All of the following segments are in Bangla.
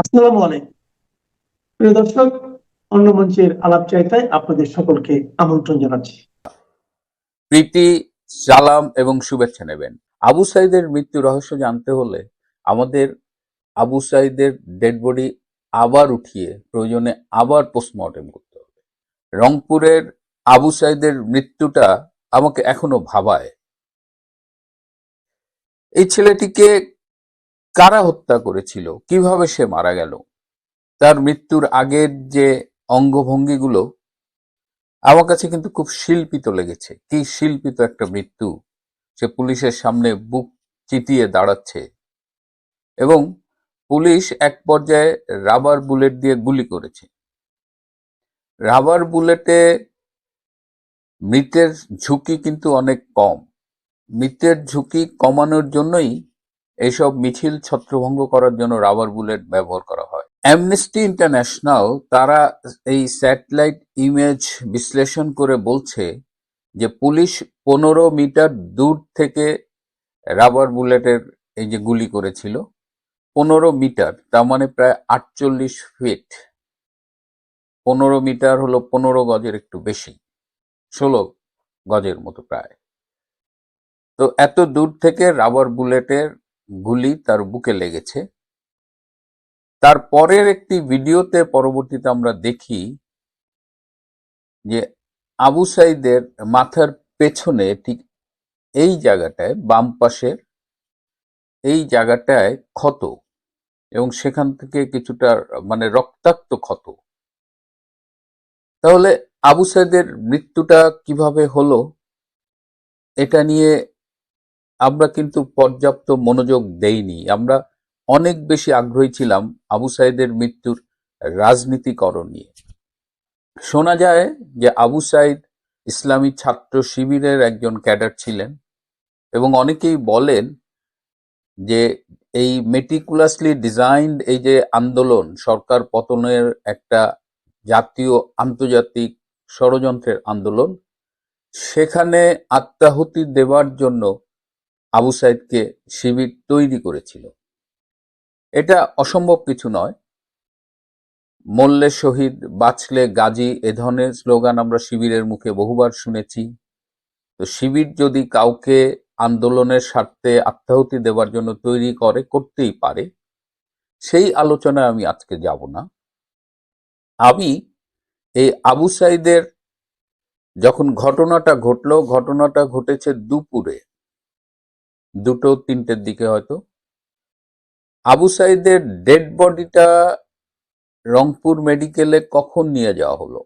আসসালামু আলাইকুম প্রিয় দর্শক, অন্য মঞ্চের আলাপ চাইতায় আপনাদের সকলকে আমন্ত্রণ জানাচ্ছি। প্রীতি, সালাম এবং শুভেচ্ছা নেবেন। আবু সাইদের মৃত্যু রহস্য জানতে হলে আমাদের আবু সাইদের ডেড বডি আবার উঠিয়ে প্রয়োজনে আবার পোস্টমর্টেম করতে হবে। রংপুরের আবু সাইদের মৃত্যুটা আমাকে এখনো ভাবায়। এই ছেলেটিকে কারা হত্যা করেছিল, কিভাবে সে মারা গেল, তার মৃত্যুর আগের যে অঙ্গভঙ্গিগুলো আমার কাছে কিন্তু খুব শিল্পিত লেগেছে। কি শিল্পিত একটা মৃত্যু! সে পুলিশের সামনে বুক চিতিয়ে দাঁড়াচ্ছে এবং পুলিশ এক পর্যায়ে রাবার বুলেট দিয়ে গুলি করেছে। রাবার বুলেটে মৃতের ঝুঁকি কিন্তু অনেক কম। মৃতের ঝুঁকি কমানোর জন্যই এইসব মিছিল ছত্রভঙ্গ করার জন্য রাবার বুলেট ব্যবহার করা হয়। অ্যামনেস্টি ইন্টারন্যাশনাল তারা এই স্যাটেলাইট ইমেজ বিশ্লেষণ করে বলছে যে পুলিশ 15 মিটার দূর থেকে রাবার বুলেটের এই যে গুলি করেছিল। 15 মিটার, তার মানে প্রায় 48 ফিট। 15 মিটার হলো 15 গজের একটু বেশি, 16 গজের মতো প্রায়। তো এত দূর থেকে রাবার বুলেটের গুলি তার বুকে লেগেছে। তার পরের একটি ভিডিওতে পরবর্তীতে আমরা দেখি যে আবু সাইদের মাথার পেছনে ঠিক এই জায়গাটায়, বাম পাশের এই জায়গাটায় ক্ষত এবং সেখান থেকে কিছুটা মানে রক্তাক্ত ক্ষত। তাহলে আবু সাইদের মৃত্যুটা কিভাবে হলো এটা নিয়ে আমরা কিন্তু পর্যাপ্ত মনোযোগ দেইনি। আমরা অনেক বেশি আগ্রহী ছিলাম আবু সাইদের মৃত্যুর রাজনীতিকরণ নিয়ে। শোনা যায় যে আবু সাইদ ইসলামী ছাত্র শিবিরের একজন ক্যাডার ছিলেন এবং অনেকেই বলেন যে এই মেটিকুলাসলি ডিজাইনড এই যে আন্দোলন, সরকার পতনের একটা জাতীয় আন্তর্জাতিক ষড়যন্ত্রের আন্দোলন, সেখানে আত্মাহুতি দেওয়ার জন্য আবু সাইদকে শিবির তৈরি করেছিল। এটা অসম্ভব কিছু নয়। মরলে শহীদ, বাঁচলে গাজী, এ ধরনের স্লোগান আমরা শিবিরের মুখে বহুবার শুনেছি। তো শিবির যদি কাউকে আন্দোলনের স্বার্থে আত্মাহুতি দেওয়ার জন্য তৈরি করে, করতেই পারে। সেই আলোচনায় আমি আজকে যাব না। আমি এই আবু সাইদের যখন ঘটনাটা ঘটেছে দুপুরে 2-3টের দিকে হয়তো। আবু সাইদের ডেড বডিটা রংপুর মেডিকেলে কখন নিয়ে যাওয়া হলো?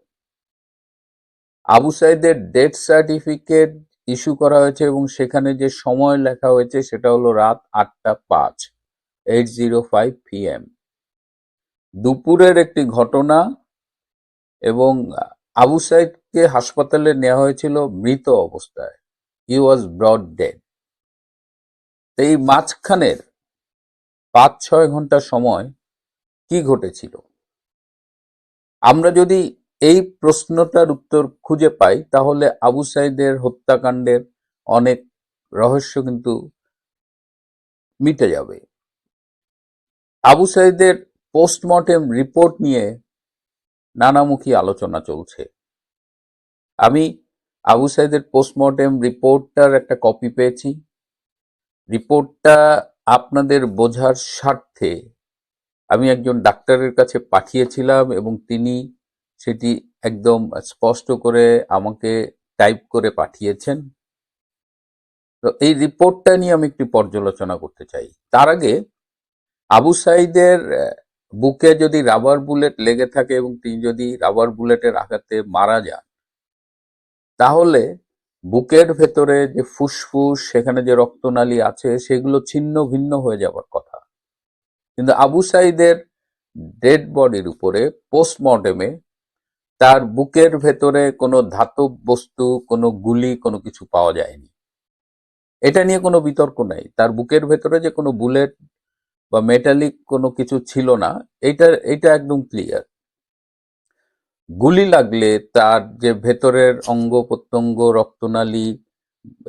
আবু সাইদের ডেথ সার্টিফিকেট ইস্যু করা হয়েছে এবং সেখানে যে সময় লেখা হয়েছে সেটা হলো রাত 8:05, 8:05 PM। দুপুরের একটি ঘটনা এবং আবু সাইদকে হাসপাতালে নেওয়া হয়েছিল মৃত অবস্থায়। হি ওয়াজ ব্রড ডেড। এই মাঝখানের 5-6 ঘন্টা সময় কি ঘটেছিল? আমরা যদি এই প্রশ্নটার উত্তর খুঁজে পাই তাহলে আবু সাইদের হত্যাকাণ্ডের অনেক রহস্য কিন্তু মিটে যাবে। আবু সাইদের পোস্টমর্টেম রিপোর্ট নিয়ে নানামুখী আলোচনা চলছে। আমি আবু সাইদের পোস্টমর্টেম রিপোর্টটার একটা কপি পেয়েছি। রিপোর্টটা আপনাদের বোঝার স্বার্থে আমি একজন ডাক্তারের কাছে পাঠিয়েছিলাম এবং তিনি সেটি একদম স্পষ্ট করে আমাকে টাইপ করে পাঠিয়েছেন। তো এই রিপোর্টটা নিয়ে আমি একটু পর্যালোচনা করতে চাই। তার আগে আবু সাইদের বুকে যদি রাবার বুলেট লেগে থাকে এবং তিনি যদি রাবার বুলেটের আঘাতে মারা যান, তাহলে বুকের ভেতরে যে ফুসফুস, সেখানে যে রক্তনালী আছে, সেগুলো ছিন্ন ভিন্ন হয়ে যাবার কথা। কিন্তু আবু সাইদের ডেড বডির উপরে পোস্টমর্টেমে তার বুকের ভেতরে কোনো ধাতব বস্তু, কোনো গুলি, কোনো কিছু পাওয়া যায়নি। এটা নিয়ে কোনো বিতর্ক নাই। তার বুকের ভেতরে যে কোনো বুলেট বা মেটালিক কোনো কিছু ছিল না, এটা একদম ক্লিয়ার। গুলি লাগলে তার যে ভেতরের অঙ্গ প্রত্যঙ্গ, রক্তনালী,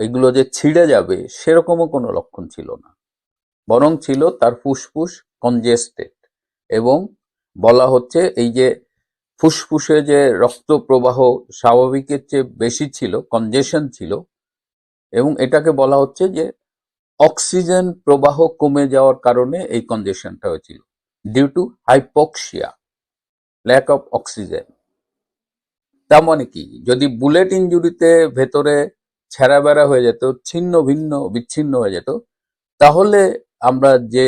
এগুলো যে ছিঁড়ে যাবে সেরকমও কোনো লক্ষণ ছিল না। বরং ছিল তার ফুসফুস কনজেস্টেড, এবং বলা হচ্ছে এই যে ফুসফুসে যে রক্ত প্রবাহ স্বাভাবিকের চেয়ে বেশি ছিল, কনজেশন ছিল, এবং এটাকে বলা হচ্ছে যে অক্সিজেন প্রবাহ কমে যাওয়ার কারণে এই কনজেশনটা হয়েছিল, due to hypoxia, lack of oxygen. তার মানে কি, যদি বুলেট ইঞ্জুরিতে ভেতরে ছেঁড়া বেড়া হয়ে যেত, ছিন্ন ভিন্ন বিচ্ছিন্ন হয়ে যেত, তাহলে আমরা যে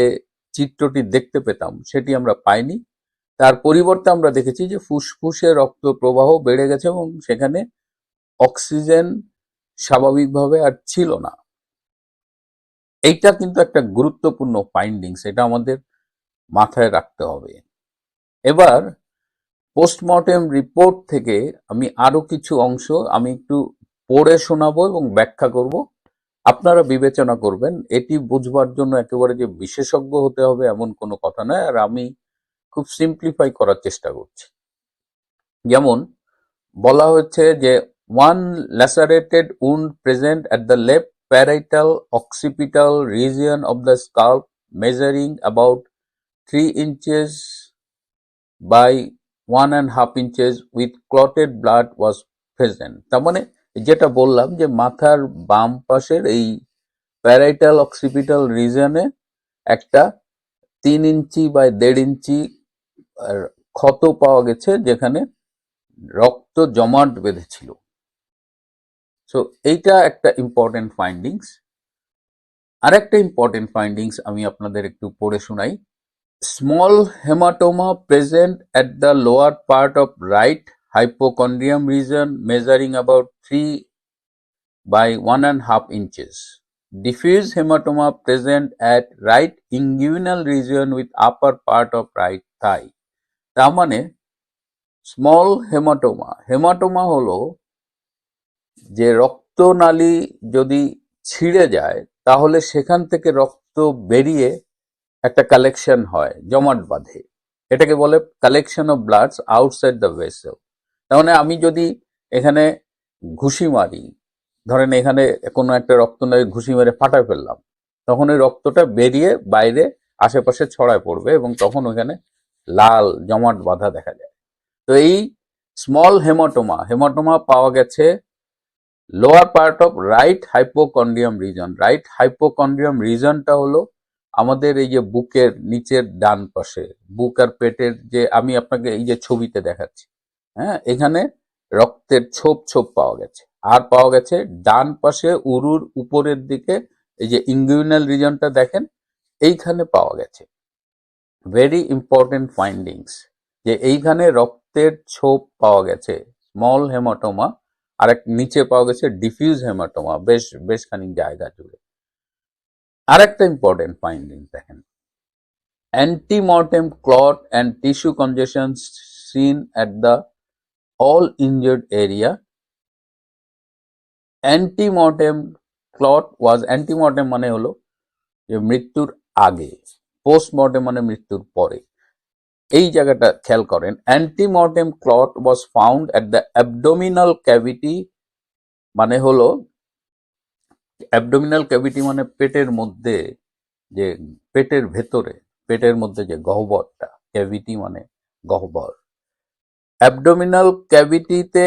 চিত্রটি দেখতে পেতাম সেটি আমরা পাইনি। তার পরিবর্তে আমরা দেখেছি যে ফুসফুসে রক্ত প্রবাহ বেড়ে গেছে এবং সেখানে অক্সিজেন স্বাভাবিকভাবে আর ছিল না। এইটা কিন্তু একটা গুরুত্বপূর্ণ ফাইন্ডিংস, এটা আমাদের মাথায় রাখতে হবে। এবার পোস্টমর্টেম রিপোর্ট থেকে আমি আরো কিছু অংশ আমি একটু পড়ে শোনাবো এবং ব্যাখ্যা করব। আপনারা বিবেচনা করবেন। এটি বুঝবার জন্য একেবারে যে বিশেষজ্ঞ হতে হবে এমন কোনো কথা নয়, আর আমি খুব সিম্পলিফাই করার চেষ্টা করছি। যেমন বলা হচ্ছে যে one lacerated wound present at the left parietal occipital region of the scalp measuring about 3 inches by 1.5 inches with clotted blood was present। তার মানে যেটা বললাম যে মাথার বাম পাশের এই প্যারাইটাল অক্সিপিটাল রিজনে একটা 3 ইঞ্চি বাই 1.5 ইঞ্চি ক্ষত পাওয়া গেছে যেখানে রক্ত জমাট বেঁধেছিল। সো এইটা একটা ইম্পর্টেন্ট ফাইন্ডিংস। আরেকটা ইম্পর্টেন্ট ফাইন্ডিংস আমি আপনাদের একটু পড়ে শোনাই। Small haematoma present at the lower part of right hypochondrium region measuring about 3 by 1.5 inches. Diffuse hematoma present at right inguinal region with upper part of right thigh। তার মানে স্মল হেমাটোমা হলো যে রক্তনালী যদি ছিঁড়ে যায় তাহলে সেখান থেকে রক্ত বেরিয়ে একটা কালেকশন হয়, জমাট বাঁধে। এটাকে বলে collection of bloods outside the vessel. তার মানে আমি যদি এখানে ঘুষি মারি, ধরেন এখানে কোনো একটা রক্তনালী ঘুষি মেরে ফাটায় ফেললাম, তখন ওই রক্তটা বেরিয়ে বাইরে আশেপাশে ছড়ায় পড়বে এবং তখন ওখানে লাল জমাট বাঁধা দেখা যায়। তো এই স্মল হেমাটোমা পাওয়া গেছে lower part of right hypochondrium region. Right hypochondrium রিজনটা হলো আমাদের এই যে বুকের নিচের ডান পাশে, বুক আর পেটের যে আমি আপনাকে এই যে ছবিতে দেখাচ্ছি, হ্যাঁ, এখানে রক্তের ছোপ পাওয়া গেছে। আর পাওয়া গেছে ডান পাশে উরুর উপরের দিকে এই যে ইনগুইনাল রিজনটা দেখেন, এইখানে পাওয়া গেছে। ভেরি ইম্পর্টেন্ট ফাইন্ডিংস যে এইখানে রক্তের ছোপ পাওয়া গেছে, স্মল হেমাটোমা। আর এক নিচে পাওয়া গেছে ডিফিউজ হেমাটোমা, বেশ খানিক জায়গা জুড়ে। আরেকটা ইম্পর্টেন্ট ফাইন্ডিং দেখেন, antemortem clot and tissue congestion seen at the all injured area। Antemortem clot antemortem মানে হলো যে মৃত্যুর আগে, পোস্টমর্টেম মানে মৃত্যুর পরে। এই জায়গাটা খেয়াল করেন, antemortem clot was found at the abdominal cavity. মানে হলো অ্যাবডোমিনাল ক্যাভিটি মানে পেটের মধ্যে, যে পেটের ভেতরে, পেটের মধ্যে যে গহ্বরটা, ক্যাভিটি মানে গহ্বর। অ্যাবডোমিনাল ক্যাভিটিতে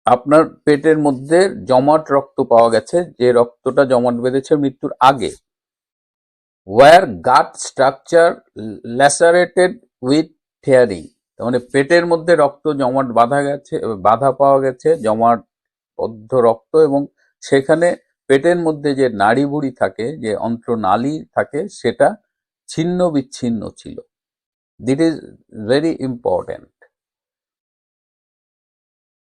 আপনার পেটের মধ্যে জমাট রক্ত পাওয়া গেছে, যে রক্তটা জমাট বেঁধেছে মৃত্যুর আগে। Our gut structure lacerated with tearing. তার মানে পেটের মধ্যে রক্ত জমাট বাঁধা পাওয়া গেছে, জমাটবদ্ধ রক্ত, এবং সেখানে পেটের মধ্যে যে নাড়িভুড়ি থাকে, যে অন্ত্রনালী থাকে, সেটা ছিন্ন বিচ্ছিন্ন ছিল। This is very important.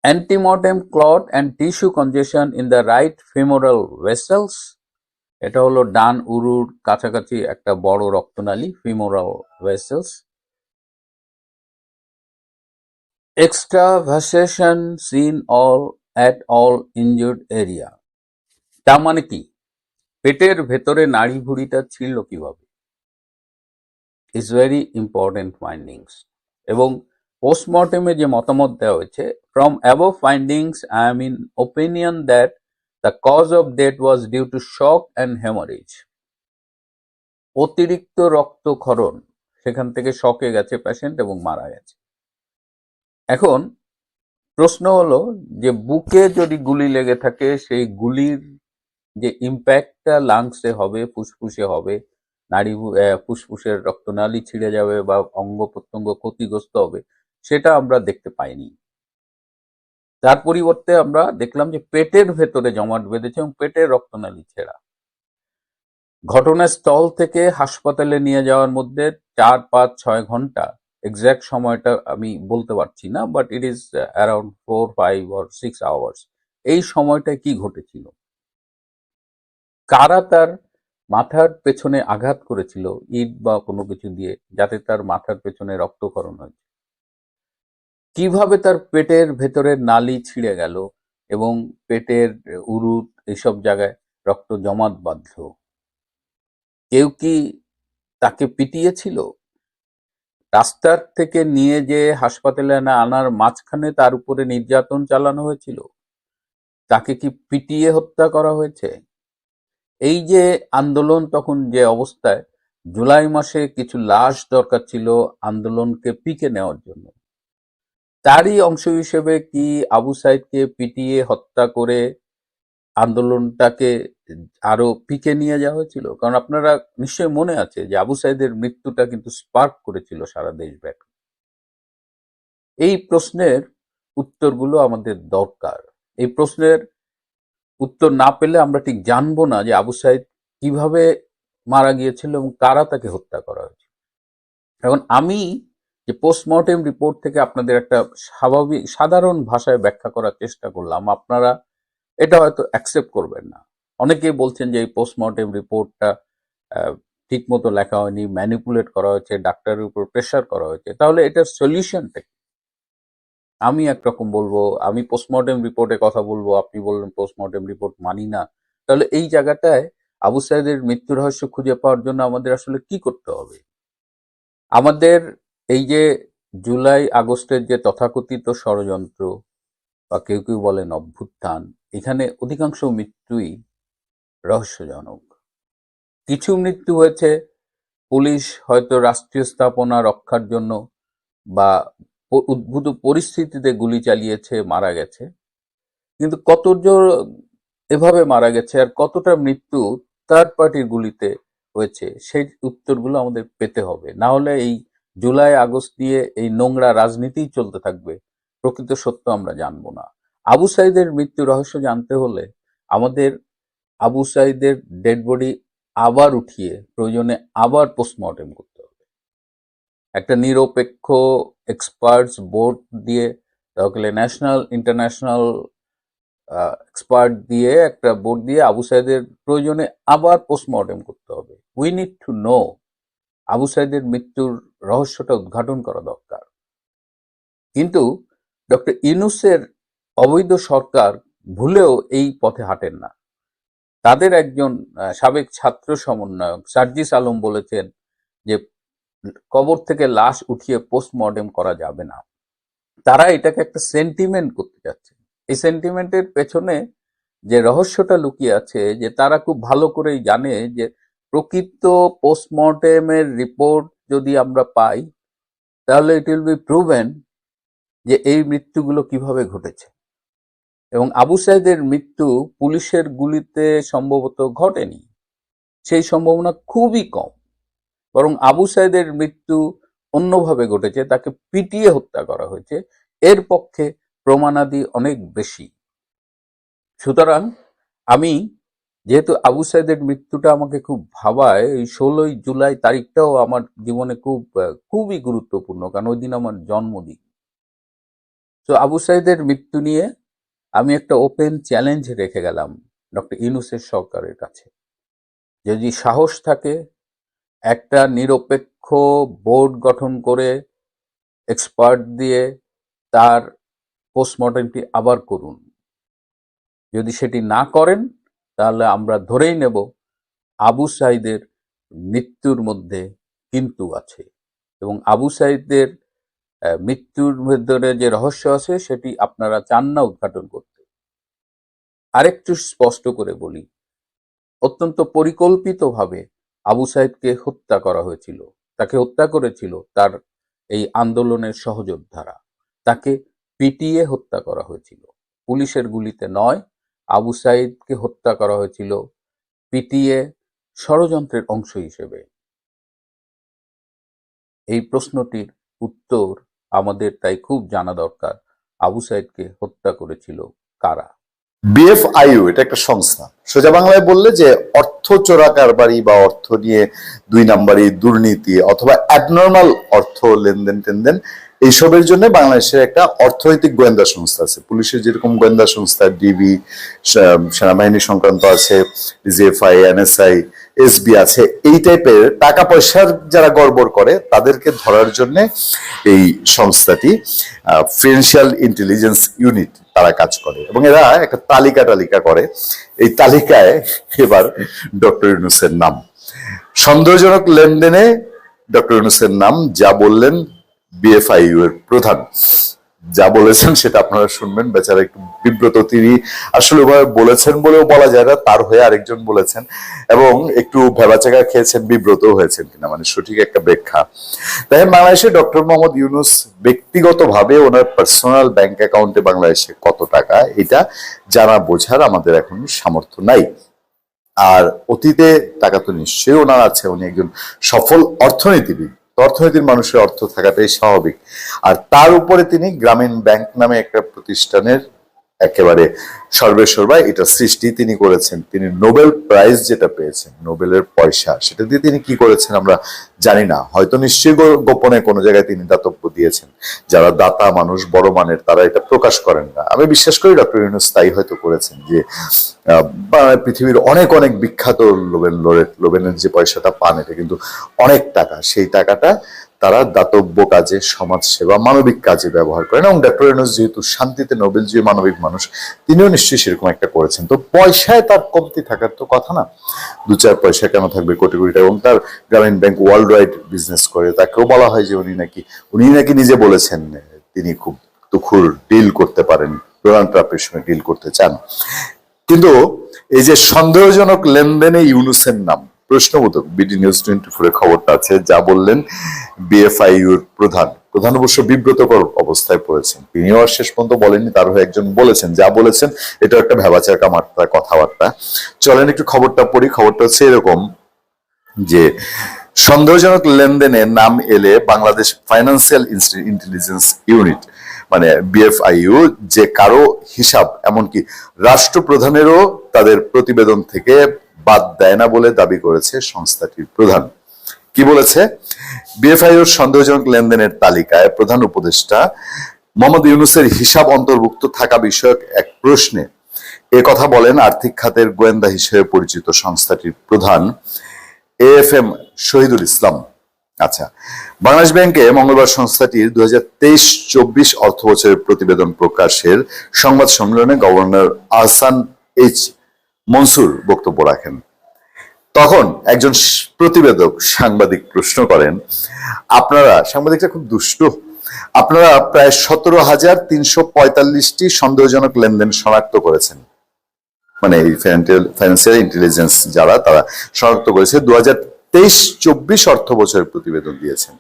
Antemortem clot and tissue congestion in the right femoral vessels. এটা হলো ডান উরুর কাছাকাছি একটা বড় রক্তনালী, femoral vessels. Extravasation seen at all injured area. তার মানে কি, পেটের ভেতরে নাড়ি ভুড়িটা ছিল কিভাবে, ইজ ভেরি ইম্পর্টেন্ট ফাইন্ডিংস। এবং পোস্টমর্টেমে যে মতামত দেওয়া হয়েছে, from above findings I am in opinion that the cause of death was due to shock and haemorrhage. অতিরিক্ত রক্তক্ষরণ, সেখান থেকে শকে গেছে পেশেন্ট এবং মারা গেছে। এখন প্রশ্ন হলো যে বুকে যদি গুলি লেগে থাকে, সেই গুলির যে ইম্প্যাক্টটা লাংসে হবে, ফুসফুসে হবে, ফুসফুসের রক্তনালী ছিঁড়ে যাবে বা অঙ্গ প্রত্যঙ্গ ক্ষতিগ্রস্ত হবে, সেটা আমরা দেখতে পাইনি। তার পরিবর্তে আমরা দেখলাম যে পেটের ভেতরে জমাট বেঁধেছে এবং পেটের রক্তনালী ছেঁড়া। ঘটনাস্থল থেকে হাসপাতালে নিয়ে যাওয়ার মধ্যে 4, 5, 6 ঘন্টা, এক্সাক্ট সময়টা আমি বলতে পারছি না, but it is around 4, 5 or 6 hours। এই সময়টায় কি ঘটেছিল? কারা তার মাথার পেছনে আঘাত করেছিল ইট বা কোনো কিছু দিয়ে, যাতে তার মাথার পেছনে রক্তক্ষরণ হয়েছে? কিভাবে তার পেটের ভেতরের নালি ছিঁড়ে গেল এবং পেটের উরুত এইসব জায়গায় রক্ত জমাট বাঁধল? কেউ কি তাকে পিটিয়েছিল? রাস্তার থেকে নিয়ে যে হাসপাতালে আনার মাঝখানে তার উপরে নির্যাতন চালানো হয়েছিল? তাকে কি পিটিয়ে হত্যা করা হয়েছে? এই যে আন্দোলন, তখন যে অবস্থায়, জুলাই মাসে কিছু লাশ দরকার ছিল আন্দোলনকে পিকে নেওয়ার জন্য, তারই অংশ হিসেবে কি আবু সাইদকে পিটিয়ে হত্যা করে আন্দোলনটাকে আরো পিকে নিয়ে যাওয়া হয়েছিল? কারণ আপনারা নিশ্চয়ই মনে আছে যে আবু সাইদের মৃত্যুটা কিন্তু স্পার্ক করেছিল সারা দেশব্যাপী। এই প্রশ্নের উত্তরগুলো আমাদের দরকার। এই প্রশ্নের উত্তর না পেলে আমরা ঠিক জানবো না যে আবু সাইদ কিভাবে মারা গিয়েছিল এবং কারা তাকে হত্যা করা হয়েছিল। এখন আমি যে পোস্টমর্টেম রিপোর্ট থেকে আপনাদের একটা সাধারণ ভাষায় ব্যাখ্যা করার চেষ্টা করলাম, আপনারা এটা হয়তো অ্যাকসেপ্ট করবেন না। অনেকেই বলছেন যে এই পোস্টমর্টেম রিপোর্টটা ঠিক মতো লেখা হয়নি, ম্যানিপুলেট করা হয়েছে, ডাক্তারের উপর প্রেশার করা হয়েছে। তাহলে এটার সলিউশনটা কি? আমি একরকম বলবো, আমি পোস্টমর্টেম রিপোর্টে কথা বলবো, আপনি বললেন পোস্টমর্টেম রিপোর্ট মানি না। তাহলে এই জায়গাটায় আবু সাইদের মৃত্যু রহস্য খুঁজে পাওয়ার জন্য আমাদের আসলে কি করতে হবে? আমাদের এই যে জুলাই আগস্টের যে তথাকথিত ষড়যন্ত্র বা কেউ কেউ বলেন অভ্যুত্থান, এখানে অধিকাংশ মৃত্যুই রহস্যজনক। কিছু মৃত্যু হয়েছে পুলিশ হয়তো রাষ্ট্রীয় স্থাপনা রক্ষার জন্য বা উদ্ভূত পরিস্থিতিতে গুলি চালিয়েছে, মারা গেছে। কিন্তু কতজন এভাবে মারা গেছে আর কতটা মৃত্যু থার্ড পার্টির গুলিতে হয়েছে, সেই উত্তরগুলো আমাদের পেতে হবে। না হলে এই জুলাই আগস্ট নিয়ে এই নোংরা রাজনীতি চলতে থাকবে, প্রকৃত সত্য আমরা জানবো না। আবু সাইদের মৃত্যু রহস্য জানতে হলে আমাদের আবু সাইদের ডেড বডি আবার উঠিয়ে প্রয়োজনে আবার পোস্টমর্টেম করতে হবে। একটা নিরপেক্ষ এক্সপার্টস বোর্ড দিয়ে, তাহলে ন্যাশনাল ইন্টারন্যাশনাল এক্সপার্ট দিয়ে একটা বোর্ড দিয়ে আবু সাইদের প্রয়োজনে আবার পোস্টমর্টেম করতে হবে। We need to know Abu সাইদের মৃত্যুর রহস্যটা উদ্ঘাটন করা দরকার। কিন্তু ডক্টর ইউনূসের অবৈধ সরকার ভুলেও এই পথে হাঁটেন না। তাদের একজন সাবেক ছাত্র সমন্বয়ক সার্জিস আলম বলেছেন যে কবর থেকে লাশ উঠিয়ে পোস্টমর্টেম করা যাবে না। তারা এটাকে একটা সেন্টিমেন্ট করতে যাচ্ছে। এই সেন্টিমেন্টের পেছনে যে রহস্যটা লুকিয়ে আছে, যে তারা খুব ভালো করেই জানে যে প্রকৃত পোস্টমর্টেমের রিপোর্ট যদি আমরা পাই, তাহলে ইট উইল বি প্রুভেন যে এই মৃত্যুগুলো কিভাবে ঘটেছে। এবং আবু সাইদের মৃত্যু পুলিশের গুলিতে সম্ভবত ঘটেনি, সেই সম্ভাবনা খুবই কম। বরং আবু সাইদের মৃত্যু অন্যভাবে ঘটেছে, তাকে পিটিয়ে হত্যা করা হয়েছে। এর পক্ষে প্রমাণাদি অনেক বেশি। সুতরাং আমি, যেহেতু আবু সাইদের মৃত্যুটা আমাকে খুব ভাবায়, এই 16ই জুলাই তারিখটাও আমার জীবনে খুবই গুরুত্বপূর্ণ, কারণ ওই দিন আমার জন্মদিন। তো আবু সাইদের মৃত্যু নিয়ে আমি একটা ওপেন চ্যালেঞ্জ রেখে গেলাম ডক্টর ইউনূসের সরকারের কাছে। যদি সাহস থাকে, একটা নিরপেক্ষ বোর্ড গঠন করে এক্সপার্ট দিয়ে তার পোস্টমর্টেমটি আবার করুন। যদি সেটি না করেন, তাহলে আমরা ধরেই নেব আবু সাইদের মৃত্যুর মধ্যে কিন্তু আছে, এবং আবু সাইদের মৃত্যুর ভেতরে যে রহস্য আছে সেটি আপনারা চান না উদ্ঘাটন করতে। আরেকটু স্পষ্ট করে বলি, অত্যন্ত পরিকল্পিতভাবে আবু সাইদকে হত্যা করা হয়েছিল। তাকে হত্যা করেছিল তার এই আন্দোলনের সহযোদ্ধারা। তাকে পিটিয়ে হত্যা করা হয়েছিল, পুলিশের গুলিতে নয়। আবু সাইদকে হত্যা করা হয়েছিল পিটিয়ে, ষড়যন্ত্রের অংশ হিসেবে। এই প্রশ্নটির উত্তর আমাদের তাই খুব জানা দরকার, আবু সাইদকে হত্যা করেছিল কারা। বিএফআইইউ এটা একটা সংস্থা, সোজা বাংলায় বললে যে অর্থ চোরা কারবারি বা অর্থ নিয়ে দুই নাম্বারি দুর্নীতি অথবা অ্যাবনর্মাল অর্থ লেনদেন টেনদেন এইসবের জন্য বাংলাদেশের একটা অর্থনৈতিক গোয়েন্দা সংস্থা আছে। পুলিশের যেরকম গোয়েন্দা সংস্থা ডিবি, সেনাবাহিনী সংক্রান্ত আছে, ডিজিএফআই, এনএসআই, এসবি আছে, এই টাইপের টাকা পয়সার যারা গড়বড় করে তাদেরকে ধরার জন্য এই সংস্থাটি ফিনান্সিয়াল ইন্টেলিজেন্স ইউনিট তারা কাজ করে এবং এরা একটা তালিকা করে। এই তালিকায় এবার ডক্টর ইউনূসের নাম, সন্দেহজনক লেনদেনে ডক্টর ইউনূসের নাম, যা বললেন বিএফআইইউ এর প্রধান, যা বলেছেন সেটা আপনারা শুনবেন। বেচারা একটু বিব্রত, তিনি আসলে ওভাবে বলেছেন বলেও বলা যায় না, তার হয়ে আরেকজন বলেছেন এবং একটু ভেবাচাকা খেয়েছেন, বিব্রত হয়েছেন কিনা মানে সঠিক একটা ব্যাখ্যা। তাই বাংলাদেশে ডক্টর মোহাম্মদ ইউনূস ব্যক্তিগতভাবে ওনার পার্সোনাল ব্যাংক অ্যাকাউন্টে বাংলাদেশে কত টাকা, এটা জানা বোঝার আমাদের এখন সামর্থ্য নাই। আর অতীতে টাকা তো নিশ্চয়ই ওনার আছে, উনি একজন সফল অর্থনীতিবিদ, অর্থনীতির মানুষের অর্থ থাকাটাই স্বাভাবিক। আর তার উপরে তিনি গ্রামীণ ব্যাংক নামে একটা প্রতিষ্ঠানের একেবারে সর্বেসর্বা এটা সৃষ্টি তিনি করেছেন। তিনি নোবেল প্রাইজ যেটা পেয়েছেন, নোবেলের পয়সা, সেটা দিয়ে তিনি কি করেছেন আমরা জানি না, হয়তো নিশ্চয়ই গোপনে কোনো জায়গায় তিনি দাতব্য দিয়েছেন। যারা দাতা মানুষ বড় মানের তারা এটা প্রকাশ করেন না। আমি বিশ্বাস করি ডক্টর ইউনূস তাই হয়তো করেছেন, যে পৃথিবীর অনেক অনেক বিখ্যাত লোবেনের যে পয়সাটা পান এটা কিন্তু অনেক টাকা, সেই টাকাটা তারা দাতব্য কাজে, সমাজ সেবা, মানবিক কাজে ব্যবহার করেন। এবং ডক্টর ইউনূস যেহেতু শান্তিতে নোবেলজয়ী মানবিক মানুষ, তিনিও নিশ্চয়ই সেরকম একটা করেছেন। তো পয়সায় তার কমতি থাকার তো কথা না, দু চার পয়সা কেন থাকবে, কোটি কোটি টাকা। এবং তার গ্রামীণ ব্যাংক ওয়ার্ল্ড ওয়াইড বিজনেস করে, তাকেও বলা হয় যে উনি নাকি নিজে বলেছেন তিনি খুব তুখুর ডিল করতে পারেন, ডোনাল্ড ট্রাম্পের সঙ্গে ডিল করতে চান। কিন্তু এই যে সন্দেহজনক লেনদেনে ইউনূসের নাম প্রশ্নবোধক, বিডি নিউজ 24 খবরটা আছে, যা বললেন বিএফআইইউ এর প্রধান অবশ্য বিব্রতকর অবস্থায় পড়েছেন। তিনিও আর শেষ পর্যন্ত বলেননি, তার হয়ে একজন বলেছেন, যা বলেছেন এটা একটা ভেবাচাকা মাত্রা কথাবার্তা। চলেন একটু খবরটা পড়ি। খবরটা হচ্ছে এরকম যে সন্দেহজনক লেনদেনে নাম এলে বাংলাদেশ ফাইন্যান্সিয়াল ইন্টেলিজেন্স ইউনিট মানে বিএফআইইউ যে কারো হিসাব এমনকি রাষ্ট্রপ্রধানেরও তাদের প্রতিবেদন থেকে বাদ দেয় না বলে দাবি করেছে সংস্থাটির প্রধান। কি বলেছে? বিএফআইইউর সন্দেহজনক লেনদেনের তালিকায় প্রধান উপদেষ্টা মোহাম্মদ ইউনূসের হিসাব অন্তর্ভুক্ত থাকা বিষয়ক এক প্রশ্নে এ কথা বলেন আর্থিক খাতের গোয়েন্দা হিসেবে পরিচিত সংস্থাটির প্রধান এএফএম শহীদুল ইসলাম। আচ্ছা, বাংলাদেশ ব্যাংকে মঙ্গলবার সংস্থাটির 2023-24 অর্থ বছরের প্রতিবেদন প্রকাশের সংবাদ সম্মেলনে গভর্নর আহসান এইচ মনসুর বক্তব্য রাখেন। তখন একজন প্রতিবেদক সাংবাদিক প্রশ্ন করেন, সাংবাদিকটা খুব দুষ্ট, আপনারা প্রায় 17,345টি সন্দেহজনক লেনদেন শনাক্ত করেছেন, মানে এই ফাইন্যান্সিয়াল ইন্টেলিজেন্স যারা তারা শনাক্ত করেছে 2023-24 অর্থ বছরের প্রতিবেদন দিয়েছেন,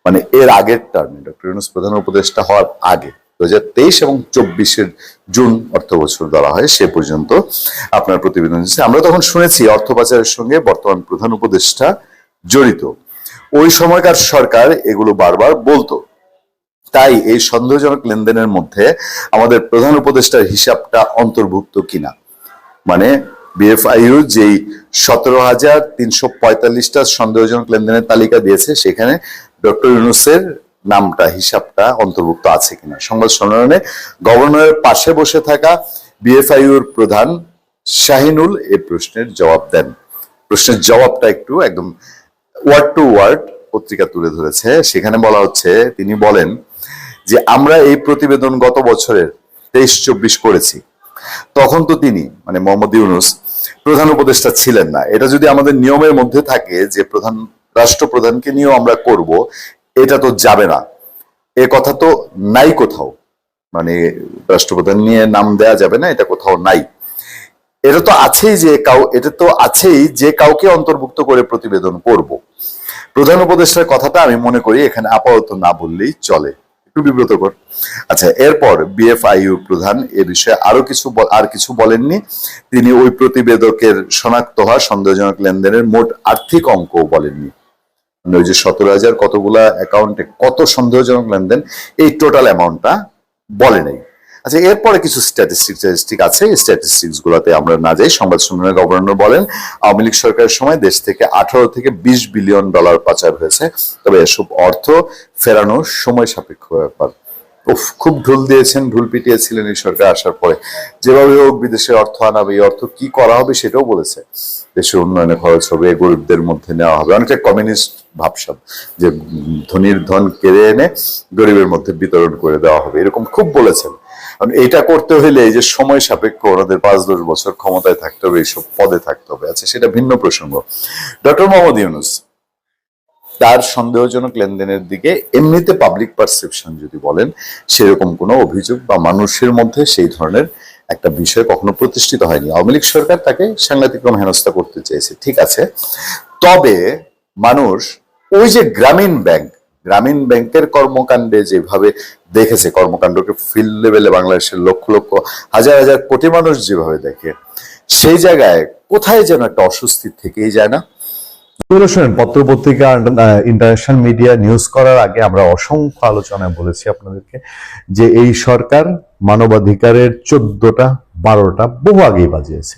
মানে এর আগের টার্মে ডক্টর ইউনূস প্রধান উপদেষ্টা হওয়ার আগে 2023 এবং 24-এর জুন অর্থ বছর ধরা হয় সে পর্যন্ত আপনার প্রতিবেদন দিচ্ছে। আমরা তখন শুনেছি অর্থ পাচারের সঙ্গে বর্তমান প্রধান উপদেষ্টা জড়িত, ওই সময়কার সরকার এগুলো বারবার বলতো। তাই এই সন্দেহজনক লেনদেনের মধ্যে আমাদের প্রধান উপদেষ্টার হিসাবটা অন্তর্ভুক্ত কিনা, মানে বিএফআইইউ যেই 17,345টা সন্দেহজনক লেনদেনের তালিকা দিয়েছে সেখানে ডক্টর ইউনূসের নামটা, হিসাবটা অন্তর্ভুক্ত আছে কিনা। সংবাদ সম্মেলনে গভর্নরের পাশে বসে থাকা বিএফআইইউর প্রধান শাহিনুল এই প্রশ্নের জবাব দেন। প্রশ্নের জবাবটা একটু একদম ওয়ার্ড টু ওয়ার্ড পত্রিকা তুলে ধরেছে। সেখানে বলা হচ্ছে, তিনি বলেন যে আমরা এই প্রতিবেদন গত বছরের 23-24 করেছি, তখন তো তিনি মানে মোহাম্মদ ইউনূস প্রধান উপদেষ্টা ছিলেন না। এটা যদি আমাদের নিয়মের মধ্যে থাকে যে রাষ্ট্রপ্রধানকে নিয়েও আমরা করব, এটা তো যাবে না, এ কথা তো নাই কোথাও, মানে রাষ্ট্রপ্রধান নিয়ে নাম দেয়া যাবে না, এটা কোথাও নাই। এটা তো আছেই যে কাউকে অন্তর্ভুক্ত করে প্রতিবেদন করব। প্রধান উপদেষ্টার কথাটা আমি মনে করি এখানে আপাতত না বললেই চলে, একটু বিব্রতকর। আচ্ছা, এরপর বিএফআইইউ প্রধান এ বিষয়ে আর কিছু বলেননি। তিনি ওই প্রতিবেদকের শনাক্ত হওয়া সন্দেহজনক লেনদেনের মোট আর্থিক অঙ্ক বলেননি। ওই যে 17,000 কতগুলা অ্যাকাউন্টে কত সন্দেহজনক লেনদেন, এই টোটাল অ্যামাউন্টটা বলে নাই। আচ্ছা, এরপরে কিছু স্ট্যাটিস্টিক আছে, এই স্ট্যাটিস্টিক্স গুলাতে আমরা না যাই। সংবাদ সম্মেলনে গভর্নর বলেন, আওয়ামী লীগ সরকারের সময় দেশ থেকে 18 থেকে 20 বিলিয়ন ডলার পাচার হয়েছে, তবে এসব অর্থ ফেরানো সময় সাপেক্ষ ব্যাপার। খুব ঢুল দিয়েছেন, ঢুল পিটিয়েছিলেন এই সরকার আসার পরে। যেভাবে হোক বিদেশে অর্থ আনাবে, এই অর্থ কি করা হবে সেটাও বলেছে। দেশের উন্নয়নে খরচ হবে, গরিবদের মধ্যে নেওয়া হবে, অনেকটা কমিউনিস্ট ভাবসাব, যে ধনীর ধন কেড়ে এনে গরিবের মধ্যে বিতরণ করে দেওয়া হবে, এরকম খুব বলেছেন। কারণ এটা করতে হলে এই যে সময় সাপেক্ষ, ওনাদের 5-10 বছর ক্ষমতায় থাকতে হবে, এইসব পদে থাকতে হবে। আচ্ছা, সেটা ভিন্ন প্রসঙ্গ। ডক্টর মোহাম্মদ ইউনূস তার সন্দেহজনক লেনদেনের দিকে এমনিতে পাবলিক পারসেপশন যদি বলেন, সেরকম কোনো অভিযোগ বা মানুষের মধ্যে সেই ধরনের একটা বিষয় কখনো প্রতিষ্ঠিত হয়নি। আওয়ামী লীগ সরকার তাকে সাংঘাতিকরকম হেনস্থা করতে চেয়েছে, ঠিক আছে। তবে মানুষ ওই যে গ্রামীণ ব্যাংকের কর্মকাণ্ডে যেভাবে দেখেছে, কর্মকাণ্ডকে ফিল্ড লেভেলে বাংলাদেশের লক্ষ লক্ষ হাজার হাজার কোটি মানুষ যেভাবে দেখে, সেই জায়গায় কোথায় যেন একটা অস্বস্তি থেকেই যায় না? শুনেন, পত্র পত্রিকা, ইন্টারন্যাশনাল মিডিয়া নিউজ করার আগে আমরা অসংখ্য আলোচনায় বলেছি আপনাদেরকে যে এই সরকার মানবাধিকারের 14টা 12টা বহু আগেই বাজিয়েছে।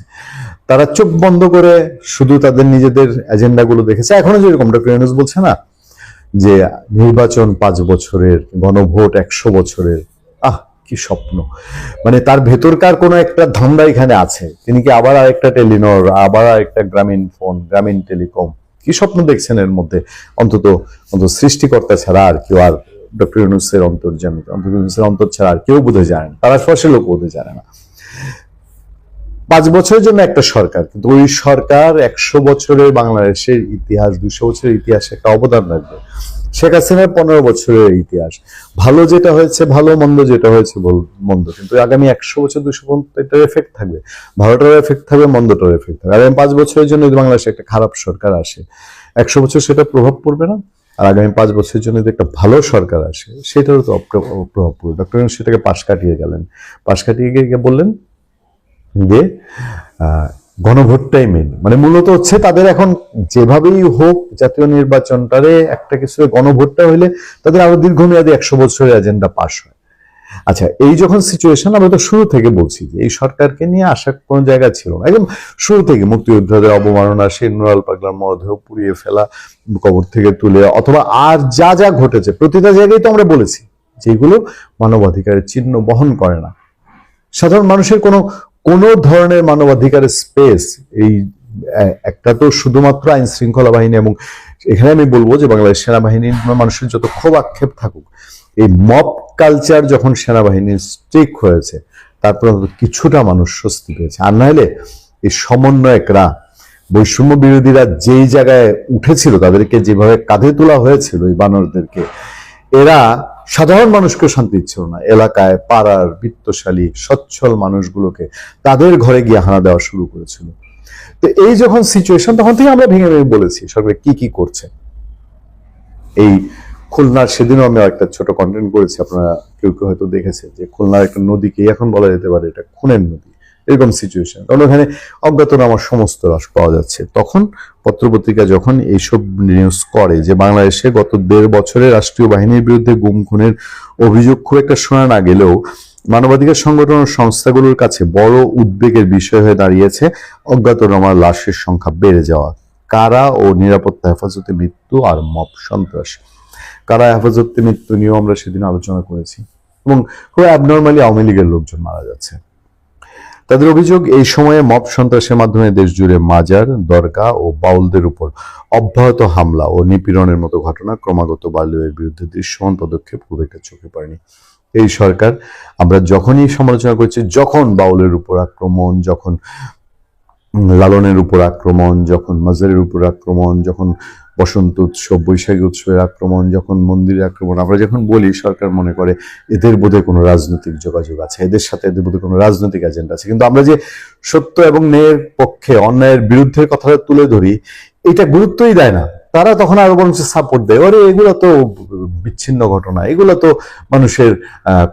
তারা চোখ বন্ধ করে শুধু তাদের নিজেদের এজেন্ডাগুলো দেখেছে। এখনো যেরকম ডক্টর ইউনূস বলছে না যে নির্বাচন 5 বছরের, গণভোট 100 বছরের, কি স্বপ্ন! মানে তার ভেতরকার কোনো একটা ধান্দা এখানে আছে। তিনি কি আবার আরেকটা টেলিনর, আবার আরেকটা গ্রামীণ ফোন, গ্রামীণ টেলিকম, কি স্বপ্ন দেখছেন এর মধ্যে? অন্তত সৃষ্টিকর্তা ছাড়া আর কেউ, আর ডক্টর ইউনূসের অন্তর্যামী, ডক্টর ইউনূসের অন্তর ছাড়া আর কেউ বোধহয় জানে না, তারা স্পর্শের লোক বোধহয় জানে না। 5 বছরের জন্য একটা সরকার, কিন্তু ওই সরকার 100 বছরের বাংলাদেশের ইতিহাস, 200 বছরের ইতিহাসে একটা অবদান রাখবে। শেখ হাসিনার 15 বছরের ইতিহাস, ভালো যেটা হয়েছে ভালো, মন্দ যেটা হয়েছে মন্দ, কিন্তু আগামী 100 বছর 200 পর্যন্ত এটার এফেক্ট থাকবে, ভালোটার এফেক্ট থাকবে, মন্দটার এফেক্ট থাকবে। আগামী 5 বছরের জন্য যদি বাংলাদেশে একটা খারাপ সরকার আসে, 100 বছর সেটা প্রভাব পড়বে না? আর আগামী 5 বছরের জন্য যদি একটা ভালো সরকার আসে, সেটারও তো প্রভাব পড়বে। ডক্টর ইউনূস সেটাকে পাশ কাটিয়ে গেলেন, পাশ কাটিয়ে গিয়ে বললেন যে গণভোটটাই মেন। মানে মূলত হচ্ছে তাদের এখন যেভাবেই হোক জাতীয় নির্বাচনটারে একটা কিছু, গণভোটটা হইলে তাদের আরো দীর্ঘমেয়াদী 100 বছরের এজেন্ডা পাস হয়। আচ্ছা, এই যখন সিচুয়েশন, আমরা তো শুরু থেকে বলছি যে এই সরকারকে নিয়ে আসার কোনো জায়গা ছিল না। একদম শুরু থেকে মুক্তিযোদ্ধাদের অবমাননা, সেই নুরাল পাগলার মরদেহ পুড়িয়ে ফেলা, কবর থেকে তুলে, অথবা আর যা যা ঘটেছে প্রতিটা জায়গায় তো আমরা বলেছি যেগুলো মানবাধিকারের চিহ্ন বহন করে না। সাধারণ মানুষের কোনো ধরনের মানবাধিকারের স্পেস, এই একটা তো শুধুমাত্র আইন শৃঙ্খলা বাহিনী, এবং এখানে আমি বলবো যে বাংলাদেশ সেনাবাহিনীর মানুষের যত ক্ষোভ আক্ষেপ থাকুক, এই মব কালচার যখন সেনাবাহিনীর স্ট্রিক হয়েছে, তারপর কিছুটা মানুষ স্বস্তি পেয়েছে। আর নাহলে এই সমন্বয়করা, বৈষম্য বিরোধীরা যেই জায়গায় উঠেছিল, তাদেরকে যেভাবে কাঁধে তোলা হয়েছিল এই বানরদেরকে, এরা সাধারণ মানুষকে শান্তি দিচ্ছিল না। এলাকায় পাড়ার বিত্তশালী সচ্ছল মানুষগুলোকে তাদের ঘরে গিয়ে হানা দেওয়া শুরু করেছিল। তো এই যখন সিচুয়েশন, তখন থেকে আমরা ভেঙে ভেঙে বলেছি সরকার কি করছে। এই খুলনার, সেদিনও আমি একটা ছোট কন্টেন্ট করেছি, আপনারা কেউ কেউ হয়তো দেখেছেন, যে খুলনার একটা নদীকে এখন বলা যেতে পারে এটা খুনের নদী, এরকম সিচুয়েশন। কারণ ওখানে অজ্ঞাতনামার সমস্ত রাশ পাওয়া যাচ্ছে। তখন পত্রপত্রিকা যখন এইসব নিউজ করে যে বাংলাদেশে গত 1.5 বছরে রাষ্ট্রীয় বাহিনীর বিরুদ্ধে গুম খুনের অভিযোগ খুব একটা শোনা না গেলেও মানবাধিকার সংগঠন ও সংস্থাগুলোর কাছে বড় উদ্বেগের বিষয় হয়ে দাঁড়িয়েছে অজ্ঞাতনামার লাশের সংখ্যা বেড়ে যাওয়া, কারা ও নিরাপত্তা হেফাজতে মৃত্যু, আর মব সন্ত্রাস। কারা হেফাজতে মৃত্যু নিয়েও আমরা সেদিন আলোচনা করেছি, এবং খুব অ্যাবনর্মালি আওয়ামী লীগের লোকজন মারা যাচ্ছে। তাদের অভিযোগ, এই সময়ে মব সন্ত্রাসের মাধ্যমে দেশ জুড়ে মাজার, দরগা ও বাউলদের উপর অব্যাহত হামলা ও নিপীড়নের মতো ঘটনা ক্রমাগত বাড়লেও এর বিরুদ্ধে দৃশ্যমান পদক্ষেপ খুব একটা চোখে পড়েনি। এই সরকার, আমরা যখনই সমালোচনা করছি, যখন বাউলের উপর আক্রমণ, যখন লালনের উপর আক্রমণ, যখন মাজারের উপর আক্রমণ, যখন বসন্ত উৎসব, বৈশাখী উৎসবের আক্রমণ, যখন মন্দিরের আক্রমণ, আমরা যখন বলি, সরকার মনে করে এদের বোধহয় কোনো রাজনৈতিক যোগাযোগ আছে, এদের সাথে এদের বোধহয় কোনো রাজনৈতিক এজেন্ডা আছে। কিন্তু আমরা যে সত্য এবং ন্যায়ের পক্ষে, অন্যায়ের বিরুদ্ধে কথাটা তুলে ধরি, এটা গুরুত্বই দেয় না। তারা তখন আরো বরঞ্চ সাপোর্ট দেয়, ওরে এগুলো তো বিচ্ছিন্ন ঘটনা, এগুলো তো মানুষের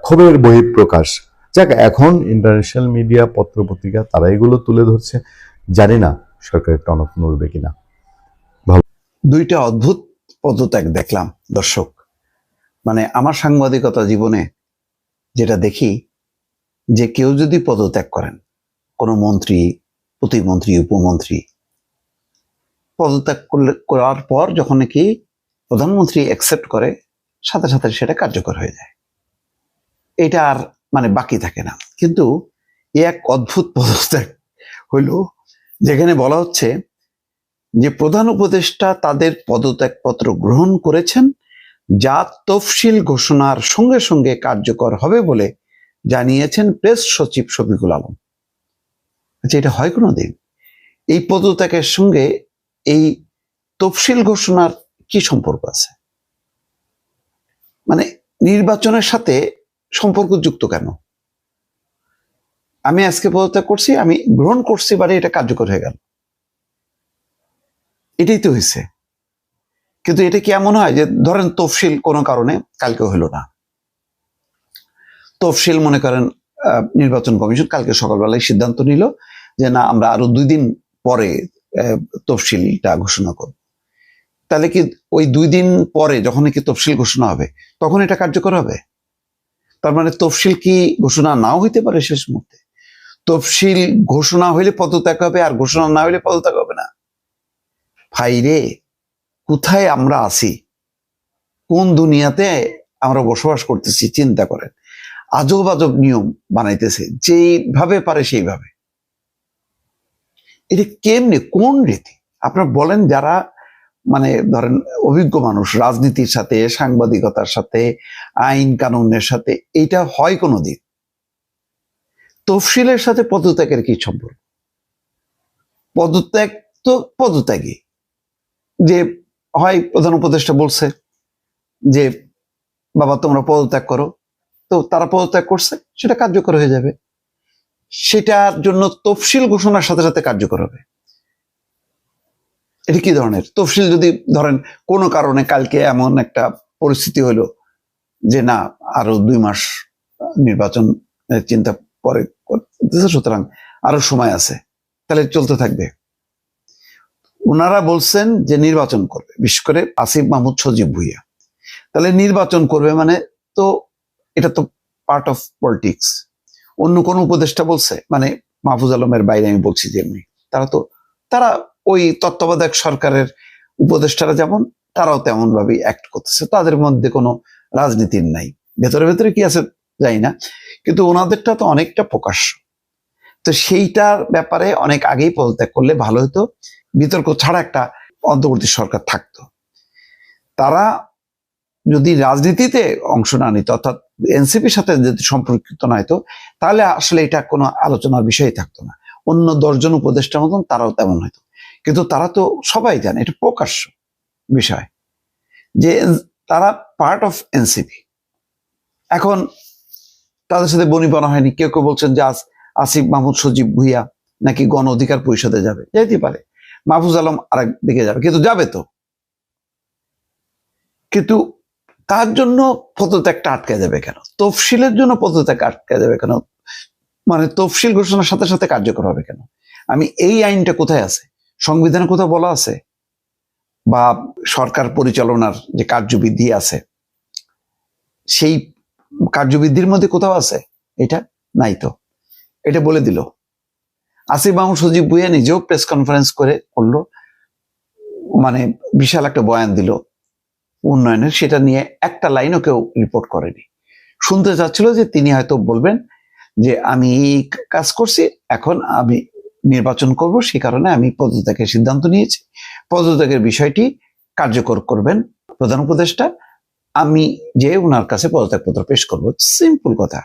ক্ষোভের বহিঃপ্রকাশ। যাক, এখন ইন্টারন্যাশনাল মিডিয়া, পত্রপত্রিকা তারা এগুলো তুলে ধরছে, জানি না সরকারের টনক নড়বে কিনা। দুইটা অদ্ভুত পদত্যাগ দেখলাম দর্শক। মানে আমার সাংবাদিকতা জীবনে যেটা দেখি, যে কেউ যদি পদত্যাগ করেন, কোনো মন্ত্রী, প্রতিমন্ত্রী, উপমন্ত্রী পদত্যাগ করার পর যখন নাকি প্রধানমন্ত্রী অ্যাকসেপ্ট করে, সাথে সাথে সেটা কার্যকর হয়ে যায়, এটা আর মানে বাকি থাকে না। কিন্তু এক অদ্ভুত পদত্যাগ হইল, যেখানে বলা হচ্ছে যে প্রধান উপদেষ্টা তাদের পদত্যাগপত্র গ্রহণ করেছেন, যা তফসিল ঘোষণার সঙ্গে সঙ্গে কার্যকর হবে বলে জানিয়েছেন প্রেস সচিব শফিকুল আলম। আচ্ছা, এটা হয় কোনোদিন? এই পদত্যাগের সঙ্গে এই তফসিল ঘোষণার কি সম্পর্ক আছে? মানে নির্বাচনের সাথে সম্পর্কযুক্ত কেন? আমি আজকে পদত্যাগ করছি, আমি গ্রহণ করছি, বারে এটা কার্যকর হয়ে গেল, এটাই তো হয়েছে। কিন্তু এটা কি এমন হয় যে ধরেন তফসিল কোনো কারণে কালকে হলো না, তফসিল মনে করেন নির্বাচন কমিশন কালকে সকালবেলায় সিদ্ধান্ত নিল যে না, আমরা আরো 2 দিন পরে তফসিলটা ঘোষণা করব, তাহলে কি ওই 2 দিন পরে যখন কি তফসিল ঘোষণা হবে তখন এটা কার্যকর হবে? তার মানে তফসিল কি ঘোষণা নাও হইতে পারে শেষ মুহূর্তে? তফসিল ঘোষণা হইলে পদত্যাগ হবে, আর ঘোষণা না হইলে পদত্যাগ হবে না। ভাইরে, কোথায় আমরা আছি? কোন দুনিয়াতে আমরা বসবাস করতেছি? চিন্তা করেন, আজব আজব নিয়ম বানাইতেছে, যেভাবে পারে সেইভাবে। এটা কেমনে, কোন রীতি? আপনারা বলেন, যারা মানে ধরেন অভিজ্ঞ মানুষ, রাজনীতির সাথে, সাংবাদিকতার সাথে, আইন কানুনের সাথে, এইটা হয় কোনোদিন? তফসিলের সাথে পদত্যাগের কি সম্পর্ক? পদত্যাগ তো পদত্যাগই, যে হয় প্রধান উপদেষ্টা বলছে যে বাবা তোমরা পদত্যাগ করো, তো তারা পদত্যাগ করছে, সেটা কার্যকর হয়ে যাবে। সেটার জন্য তফসিল ঘোষণার সাথে সাথে কার্যকর হবে। এটা কি ধরনের তফসিল? যদি ধরেন কোনো কারণে কালকে এমন একটা পরিস্থিতি হলো যে না, আরো 2 মাস নির্বাচন চিন্তা পরে করতেছে, সুতরাং আরো সময় আছে, তাহলে চলতে থাকবে। ওনারা বলছেন যে নির্বাচন করবে, বিশেষ করে আসিফ মাহমুদ সজীব ভুঁইয়া, তাহলে নির্বাচন করবে মানে তো এটা তো পার্ট অফ পলিটিক্স। অন্য কোন উপদেষ্টা বলছে, মানে মাহফুজ আলমের বাইরে আমি বলছি, যেমনি তারা ওই তত্ত্বাবধায়ক সরকারের উপদেষ্টারা যেমন, তারাও তেমন ভাবেই অ্যাক্ট করতেছে, তাদের মধ্যে কোনো রাজনীতির নাই। ভেতরে ভেতরে কি আছে জানি না, কিন্তু ওনাদেরটা তো অনেকটা প্রকাশ্য। তো সেইটার ব্যাপারে অনেক আগেই পদত্যাগ করলে ভালো হতো, বিতর্ক ছাড়া একটা অন্তর্বর্তী সরকার থাকতো। তারা যদি রাজনীতিতে অংশ না নিত, অর্থাৎ এনসিপির সাথে যদি সম্পর্কিত না হতো, তাহলে আসলে এটা কোনো আলোচনার বিষয় থাকতো না। অন্য 10 জন উপদেষ্টার মতন তারাও তেমন হইতো। কিন্তু তারা তো সবাই জানে, এটা প্রকাশ্য বিষয় যে তারা পার্ট অফ এনসিপি। এখন তাদের সাথে বনিবনা হয়নি। কেউ কেউ বলছেন যে আসিফ মাহমুদ সজীব ভুঁইয়া নাকি গণ অধিকার পরিষদে যাবে, যাইতে পারে। মাহফুজ আলম আরেক দিকে যাবে, কিন্তু যাবে তো। কিন্তু তার জন্য পদত্যাগটা আটকে যাবে কেন? তফসিলের জন্য পদত্যাগ আটকে যাবে কেন? মানে তফসিল ঘোষণার সাথে সাথে কার্যকর হবে কেন? আমি এই আইনটা কোথায় আছে? সংবিধানে কোথাও বলা আছে? বা সরকার পরিচালনার যে কার্যবিধি আছে, সেই কার্যবিধির মধ্যে কোথাও আছে? এটা নাই তো। এটা বলে দিল। আসিফ মাহমুদ সজীব ভুঁইয়া নিজেও প্রেস কনফারেন্স করলো, মানে বিশাল একটা বয়ান দিল উন্নয়নের, সেটা নিয়ে একটা লাইনও কেউ রিপোর্ট করেনি। শুনতে চাচ্ছিল যে তিনি হয়তো বলবেন যে আমি কাজ করছি, এখন আমি নির্বাচন করব, সেই কারণে আমি পদত্যাগের সিদ্ধান্ত নিয়েছি, পদত্যাগের বিষয়টি কার্যকর করবেন প্রধান উপদেষ্টা, আমি যে ওনার কাছে পদত্যাগপত্র পেশ করব। সিম্পল কথা।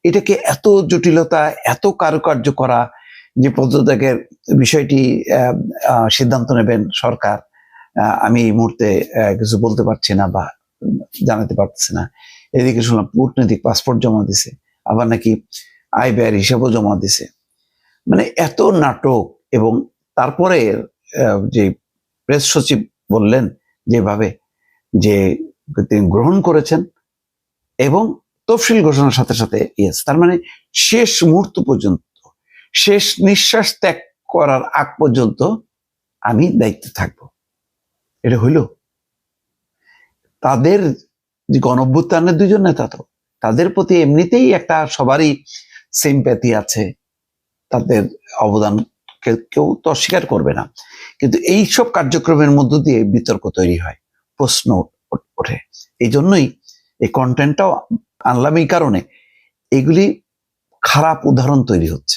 এটাকে এত জটিলতা, এত কারুকার্য করা যে পদত্যাগের বিষয়টি সিদ্ধান্ত নেবেন সরকার, আমি এই মুহূর্তে কিছু বলতে পারছি না বা জানাতে পারতেছি না। এদিকে শুনলাম কূটনৈতিক পাসপোর্ট জমা দিছে, আবার নাকি আয় ব্যয়ের হিসাবও জমা দিছে। মানে এত নাটক। এবং তারপরে যে প্রেস সচিব বললেন যেভাবে যে তিনি গ্রহণ করেছেন এবং তফসিল ঘোষণার সাথে সাথে ইয়েস, তার মানে শেষ মুহূর্ত পর্যন্ত, শেষ নিঃশ্বাস ত্যাগ করার আগ পর্যন্ত আমি দায়িত্বে থাকব। এটা হইল তাদের যে গণঅভ্যুত্থানের দুইজন নেতা, তো তাদের প্রতি এমনিতেই একটা সবারই সিম্প্যাথি আছে, তাদের অবদান কেউ তো অস্বীকার করবে না, কিন্তু এইসব কার্যক্রমের মধ্য দিয়ে বিতর্ক তৈরি হয়, প্রশ্ন ওঠে। এই জন্যই এই কন্টেন্টটাও আনলাম, এই কারণে এগুলি খারাপ উদাহরণ তৈরি হচ্ছে।